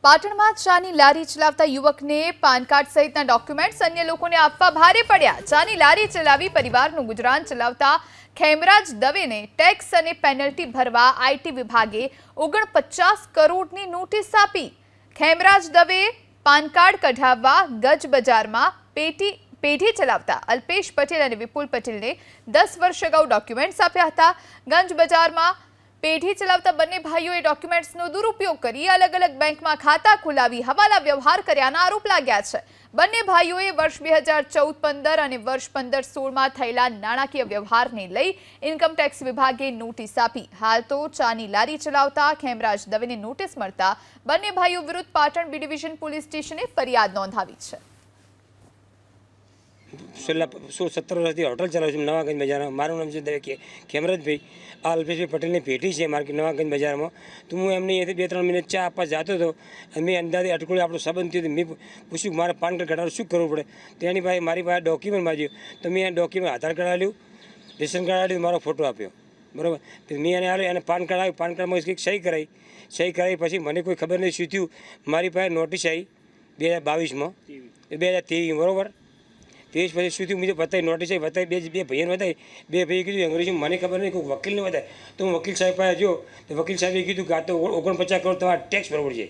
પાટણમાં ચાની લારી ચલાવતા યુવકને પાન કાર્ડ સહિતના ડોક્યુમેન્ટ્સ અન્ય લોકોને આપવા ભારે પડ્યા। ચાની લારી ચલાવી પરિવારનું ગુજરાન ચલાવતા ખેમરાજ દવેને ટેક્સ અને પેનલ્ટી ભરવા આઈટી વિભાગે 49 કરોડની નોટિસ આપી। ખેમરાજ દવેએ પાન કાર્ડ કઢાવવા ગજ બજારમાં પેઢી ચલાવતા અલ્પેશ પટેલ અને વિપુલ પટેલને 10 વર્ષ અગાઉ ડોક્યુમેન્ટ્સ આપ્યા હતા। ગંજ બજારમાં પેઢી ચલાવતા બંને ભાઈઓએ ડોક્યુમેન્ટ્સનો દુરુપયોગ કરી અલગ અલગ બેંકમાં ખાતા ખોલાવી હવાલા વ્યવહાર કર્યાના આરોપ લાગ્યા છે। બંને ભાઈઓએ વર્ષ 2014-15 અને વર્ષ 15-16માં થયેલા નાણાકીય વ્યવહારને લઈ ઇન્કમ ટેક્સ વિભાગે નોટિસ આપી। હાલ તો ચાની લારી ચલાવતા ખેમરાજ દવેને નોટિસ મળતા બંને ભાઈઓ વિરુદ્ધ પાટણ બી ડિવિઝન પોલીસ સ્ટેશને ફરિયાદ નોંધાવી છે। છેલ્લા 17 વર્ષથી હોટલ ચલાવું છું નવાગંજ બજારમાં। મારું નામ છે દવે ખેમરાજભાઈ। આ અલ્પેશભાઈ પટેલની પેઢી છે માર્કેટ નવાગંજ બજારમાં। તો હું એમની અહીંથી 2-3 મિનિટ ચા આપવા જતો હતો। મેં અંદાજે અટકુડી આપણો સંબંધ થયો મેં પૂછ્યું મારે પાન કાર્ડ કઢાવવાનું શું કરવું પડે। તેની પાસે મારી પાસે ડોક્યુમેન્ટ માંગ્યું તો મેં એ ડોક્યુમેન્ટ આધાર કાર્ડ આપ્યું, રેશન કાર્ડ આપ્યું, મારો ફોટો આપ્યો, બરાબર। તો મેં એને આવ્યો અને પાન કાર્ડ આવ્યું, પાન કાર્ડમાં કંઈક સહી કરાવી પછી મને કોઈ ખબર નહીં શું થયું। મારી પાસે નોટિસ આવી 2022માં 2023, બરાબર। 23 પછી સુધી મુજબ બતાવી નોટિસ બતાવી બે ભાઈઓને બતાવી। બે ભાઈએ કીધું અંગ્રેજી મને ખબર નહીં કોઈ વકીલને બતાવે। તો હું વકીલ સાહેબ પાસે ગયો તો વકીલ સાહેબે કીધું કે આ તો 49 કરોડ તમારે ટેક્સ ભરવો છે।